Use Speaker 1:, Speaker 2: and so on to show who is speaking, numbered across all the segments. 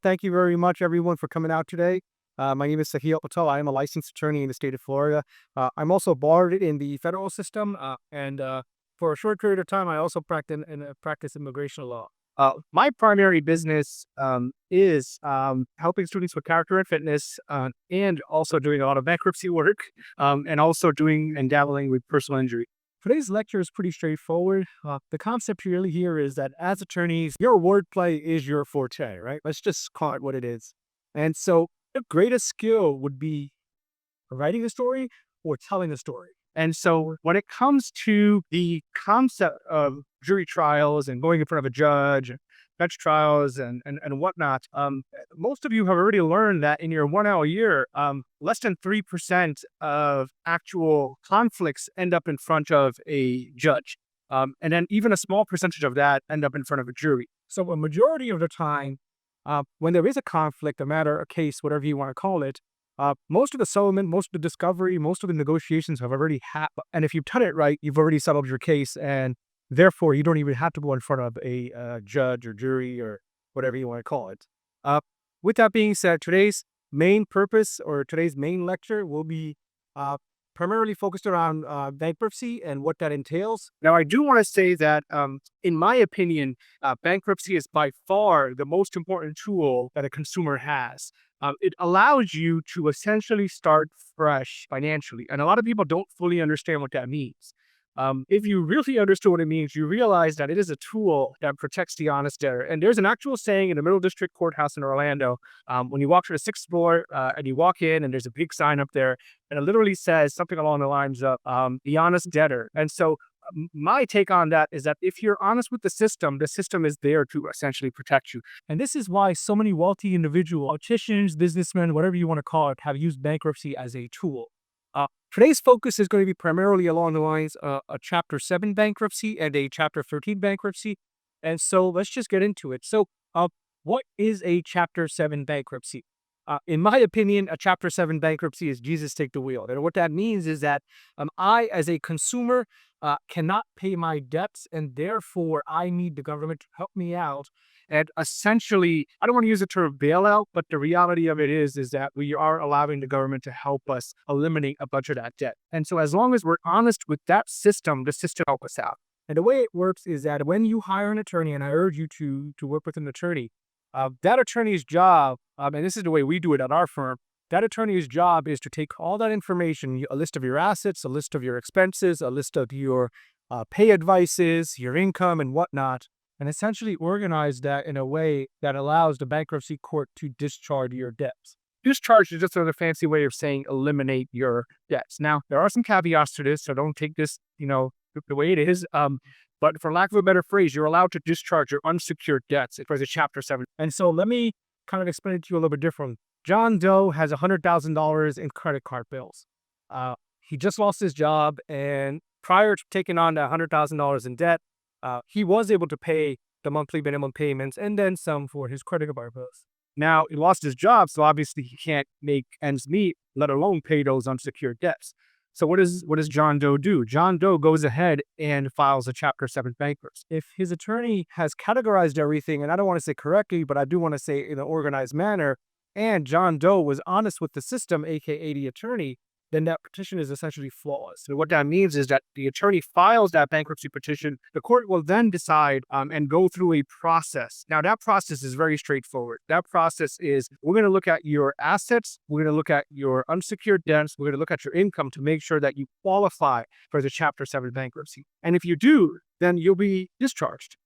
Speaker 1: Thank you very much, everyone, for coming out today. My name is Sahil Patel. I am a licensed attorney in the state of Florida. I'm also barred in the federal system, and for a short period of time, I also practice immigration law. My primary business is helping students with character and fitness, and also doing a lot of bankruptcy work, and also doing and dabbling with personal injury. Today's lecture is pretty straightforward. The concept really here is that as attorneys, your wordplay is your forte, right? Let's just call it what it is. And so the greatest skill would be writing a story or telling a story. And so when it comes to the concept of jury trials and going in front of a judge, bench trials and whatnot, most of you have already learned that in your 1 hour year, less than 3% of actual conflicts end up in front of a judge. And then even a small percentage of that end up in front of a jury. So a majority of the time, when there is a conflict, a matter, a case, whatever you want to call it, most of the settlement, most of the discovery, most of the negotiations have already happened. And if you've done it right, you've already settled your case. And therefore, you don't even have to go in front of a judge or jury or whatever you want to call it. With that being said, today's main purpose or today's main lecture will be primarily focused around bankruptcy and what that entails. Now, I do want to say that, in my opinion, bankruptcy is by far the most important tool that a consumer has. It allows you to essentially start fresh financially. And a lot of people don't fully understand what that means. If you really understood what it means, you realize that it is a tool that protects the honest debtor. And there's an actual saying in the Middle District Courthouse in Orlando, when you walk to the 6th floor and you walk in and there's a big sign up there, and it literally says something along the lines of the honest debtor. And so my take on that is that if you're honest with the system is there to essentially protect you. And this is why so many wealthy individuals, politicians, businessmen, whatever you want to call it, have used bankruptcy as a tool. Today's focus is going to be primarily along the lines of a Chapter 7 bankruptcy and a Chapter 13 bankruptcy. And so let's just get into it. So what is a Chapter 7 bankruptcy? In my opinion, a Chapter 7 bankruptcy is Jesus take the wheel. And what that means is that I, as a consumer, cannot pay my debts, and therefore I need the government to help me out. And essentially, I don't want to use the term bailout, but the reality of it is that we are allowing the government to help us eliminate a bunch of that debt. And so as long as we're honest with that system, the system helps us out. And the way it works is that when you hire an attorney, and I urge you to work with an attorney, that attorney's job, and this is the way we do it at our firm, that attorney's job is to take all that information, a list of your assets, a list of your expenses, a list of your pay advices, your income and whatnot, and essentially organize that in a way that allows the bankruptcy court to discharge your debts. Discharge is just another fancy way of saying eliminate your debts. Now, there are some caveats to this, so don't take this, the way it is. But for lack of a better phrase, you're allowed to discharge your unsecured debts for the Chapter 7. And so let me kind of explain it to you a little bit different. John Doe has $100,000 in credit card bills. He just lost his job, and prior to taking on that $100,000 in debt, he was able to pay the monthly minimum payments and then some for his credit card bills. Now, he lost his job, so obviously he can't make ends meet, let alone pay those unsecured debts. So what does John Doe do? John Doe goes ahead and files a Chapter 7 bankruptcy. If his attorney has categorized everything, and I don't want to say correctly, but I do want to say in an organized manner, and John Doe was honest with the system, aka the attorney, then that petition is essentially flawless. And what that means is that the attorney files that bankruptcy petition. The court will then decide and go through a process. Now, that process is very straightforward. That process is, we're going to look at your assets, we're going to look at your unsecured debts, we're going to look at your income to make sure that you qualify for the Chapter 7 bankruptcy. And if you do, then you'll be discharged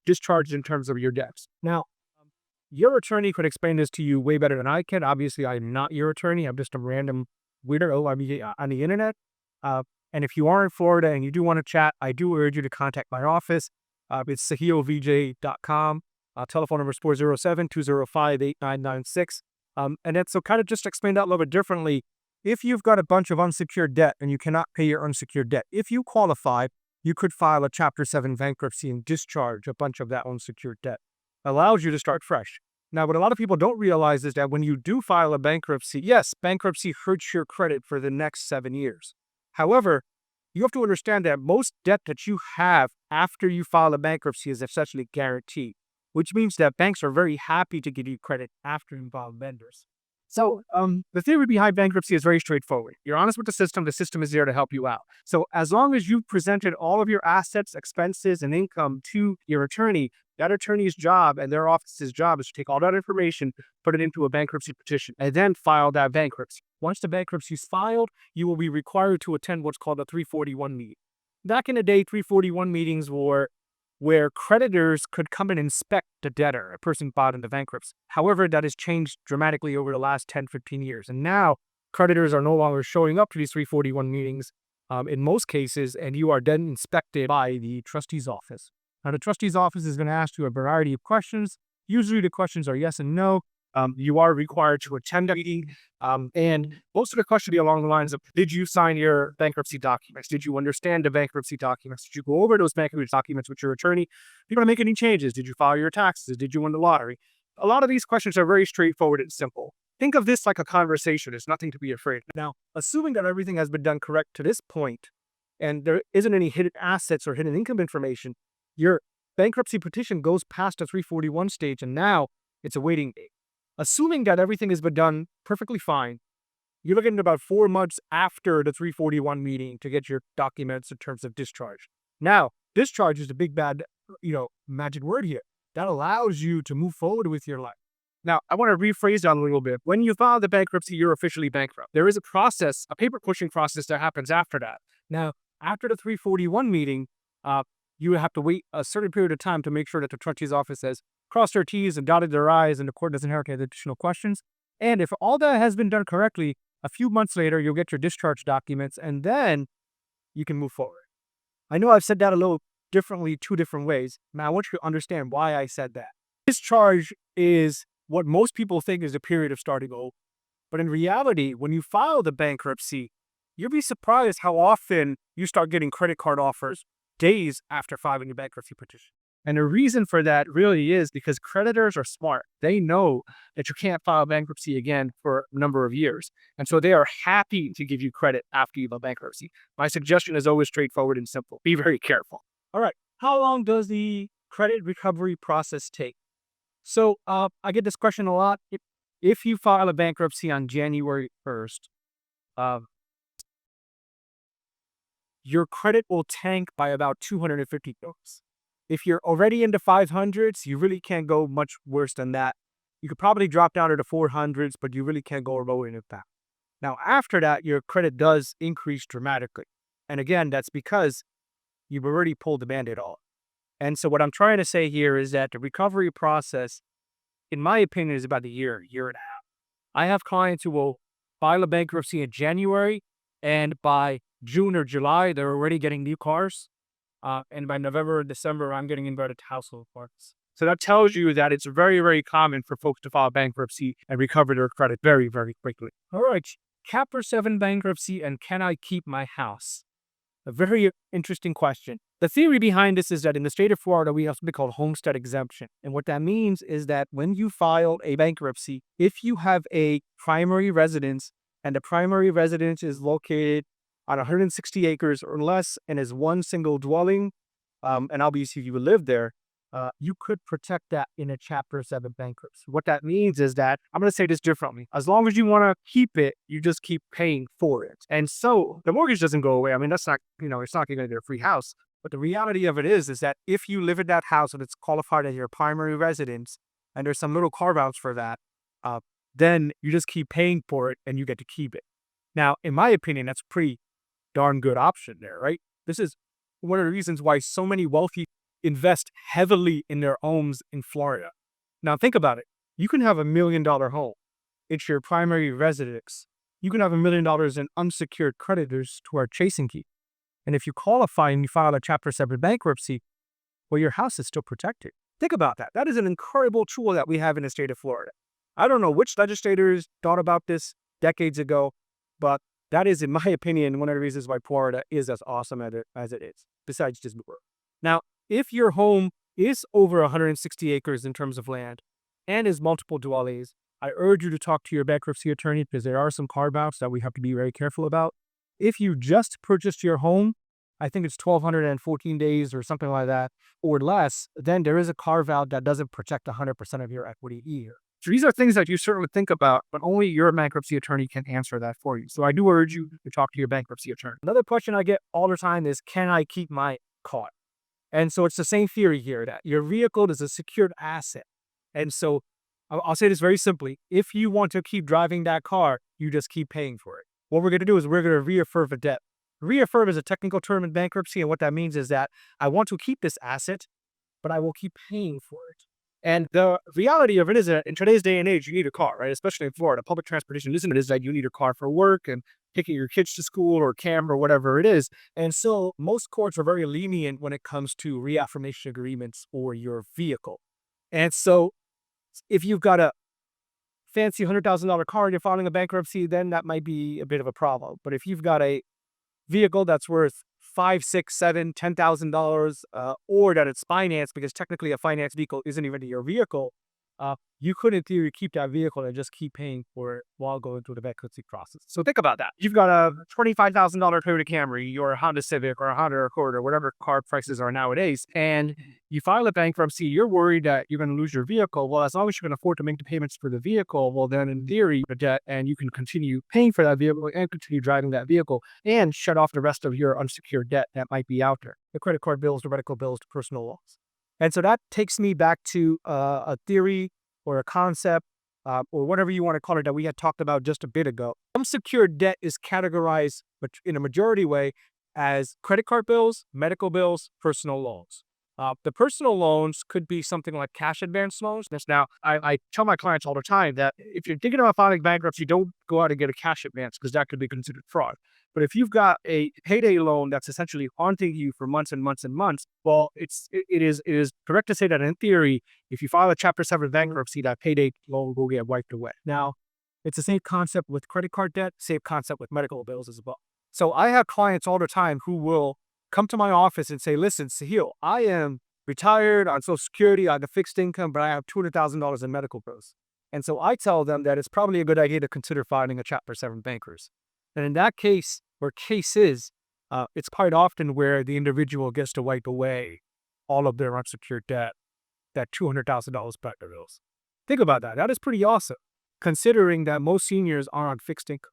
Speaker 1: in terms of your debts. Now, your attorney could explain this to you way better than I can. Obviously, I'm not your attorney. I'm just a random weirdo on the internet. And if you are in Florida and you do want to chat, I do urge you to contact my office. It's sahilvijay.com. Telephone number is 407-205-8996. And then so kind of just explain that a little bit differently. If you've got a bunch of unsecured debt and you cannot pay your unsecured debt, if you qualify, you could file a Chapter 7 bankruptcy and discharge a bunch of that unsecured debt. Allows you to start fresh. Now, what a lot of people don't realize is that when you do file a bankruptcy, yes, bankruptcy hurts your credit for the next 7 years. However, you have to understand that most debt that you have after you file a bankruptcy is essentially guaranteed. which means that banks are very happy to give you credit after involved vendors. So the theory behind bankruptcy is very straightforward. You're honest with the system is there to help you out. So as long as you've presented all of your assets, expenses, and income to your attorney, that attorney's job and their office's job is to take all that information, put it into a bankruptcy petition, and then file that bankruptcy. Once the bankruptcy is filed, you will be required to attend what's called a 341 meeting. Back in the day, 341 meetings were where creditors could come and inspect the debtor, a person filed into bankruptcy. However, that has changed dramatically over the last 10, 15 years. And now creditors are no longer showing up to these 341 meetings in most cases, and you are then inspected by the trustee's office. Now, the trustee's office is going to ask you a variety of questions. Usually the questions are yes and no. You are required to attend a meeting. And most of the questions will be along the lines of, did you sign your bankruptcy documents? Did you understand the bankruptcy documents? Did you go over those bankruptcy documents with your attorney? Did you want to make any changes? Did you file your taxes? Did you win the lottery? A lot of these questions are very straightforward and simple. Think of this like a conversation. It's nothing to be afraid of. Now, assuming that everything has been done correct to this point, and there isn't any hidden assets or hidden income information, your bankruptcy petition goes past the 341 stage, and now it's a waiting date. Assuming that everything has been done perfectly fine, you're looking at about 4 months after the 341 meeting to get your documents in terms of discharge. Now, discharge is the big bad, magic word here. That allows you to move forward with your life. Now, I want to rephrase that a little bit. When you file the bankruptcy, you're officially bankrupt. There is a process, a paper pushing process that happens after that. Now, after the 341 meeting, you have to wait a certain period of time to make sure that the trustee's office has crossed their T's and dotted their I's and the court doesn't have any additional questions. And if all that has been done correctly, a few months later, you'll get your discharge documents and then you can move forward. I know I've said that a little differently, 2 different ways. Now, I want you to understand why I said that. Discharge is what most people think is a period of starting over. But in reality, when you file the bankruptcy, you'll be surprised how often you start getting credit card offers days after filing your bankruptcy petition. And the reason for that really is because creditors are smart. They know that you can't file bankruptcy again for a number of years. And so they are happy to give you credit after you file bankruptcy. My suggestion is always straightforward and simple. Be very careful. All right. How long does the credit recovery process take? So I get this question a lot. If you file a bankruptcy on January 1st, your credit will tank by about $250. If you're already in the 500s, you really can't go much worse than that. You could probably drop down to the 400s, but you really can't go lower than that. Now, after that, your credit does increase dramatically. And again, that's because you've already pulled the Band-Aid off. And so what I'm trying to say here is that the recovery process, in my opinion, is about a year and a half. I have clients who will file a bankruptcy in January, and by June or July, they're already getting new cars. And by November or December, I'm getting invited to household parties. So that tells you that it's very, very common for folks to file bankruptcy and recover their credit very, very quickly. All right, Chapter 7 bankruptcy and can I keep my house? A very interesting question. The theory behind this is that in the state of Florida, we have something called homestead exemption. And what that means is that when you file a bankruptcy, if you have a primary residence and the primary residence is located on 160 acres or less and is one single dwelling, and obviously you would live there, you could protect that in a Chapter 7 bankruptcy. What that means is that, I'm going to say this differently. As long as you want to keep it, you just keep paying for it. And so the mortgage doesn't go away. I mean, that's not, it's not going to get a free house. But the reality of it is that if you live in that house and it's qualified as your primary residence, and there's some little carve-outs for that, then you just keep paying for it and you get to keep it. Now, in my opinion, that's a pretty darn good option there, right? This is one of the reasons why so many wealthy invest heavily in their homes in Florida. Now, think about it. You can have $1 million home. It's your primary residence. You can have $1 million in unsecured creditors who are chasing you. And if you qualify and you file a Chapter 7 bankruptcy, well, your house is still protected. Think about that. That is an incredible tool that we have in the state of Florida. I don't know which legislators thought about this decades ago, but that is, in my opinion, one of the reasons why Florida is as awesome as it is, besides just work. Now, if your home is over 160 acres in terms of land and is multiple dwellings, I urge you to talk to your bankruptcy attorney because there are some carve-outs that we have to be very careful about. If you just purchased your home, I think it's 1,214 days or something like that, or less, then there is a carve-out that doesn't protect 100% of your equity either. So these are things that you certainly think about, but only your bankruptcy attorney can answer that for you. So I do urge you to talk to your bankruptcy attorney. Another question I get all the time is, can I keep my car? And so it's the same theory here, that your vehicle is a secured asset. And so I'll say this very simply. If you want to keep driving that car, you just keep paying for it. What we're going to do is we're going to reaffirm the debt. Reaffirm is a technical term in bankruptcy, and what that means is that I want to keep this asset, but I will keep paying for it. And the reality of it is that in today's day and age, you need a car, right? Especially in Florida. Public transportation isn't is that you need a car for work and taking your kids to school or camp or whatever it is. And so most courts are very lenient when it comes to reaffirmation agreements for your vehicle. And so if you've got a fancy $100,000 car and you're filing a bankruptcy, then that might be a bit of a problem. But if you've got a vehicle that's worth $5, $6, $7, $10,000, or that it's financed, because technically a finance vehicle isn't even your vehicle, you could in theory keep that vehicle and just keep paying for it while going through the bankruptcy process. So think about that. You've got a $25,000 Toyota Camry or a Honda Civic or a Honda Accord or whatever car prices are nowadays, and you file a bankruptcy, you're worried that you're going to lose your vehicle. Well, as long as you can afford to make the payments for the vehicle, well, then in theory, the debt, and you can continue paying for that vehicle and continue driving that vehicle and shut off the rest of your unsecured debt that might be out there. The credit card bills, the medical bills, the personal loans. And so that takes me back to a theory or a concept or whatever you want to call it that we had talked about just a bit ago. Unsecured debt is categorized in a majority way as credit card bills, medical bills, personal loans. The personal loans could be something like cash advance loans. Now, I tell my clients all the time that if you're thinking about filing bankruptcy, don't go out and get a cash advance because that could be considered fraud. But if you've got a payday loan that's essentially haunting you for months and months and months, well, it is correct to say that in theory, if you file a Chapter 7 bankruptcy, that payday loan will get wiped away. Now, it's the same concept with credit card debt, same concept with medical bills as well. So I have clients all the time who will come to my office and say, listen, Sahil, I am retired on Social Security, on the fixed income, but I have $200,000 in medical bills. And so I tell them that it's probably a good idea to consider filing a Chapter 7 bankruptcy. And in that case, or cases, it's quite often where the individual gets to wipe away all of their unsecured debt, that $200,000 back their bills. Think about that. That is pretty awesome, considering that most seniors are on fixed income.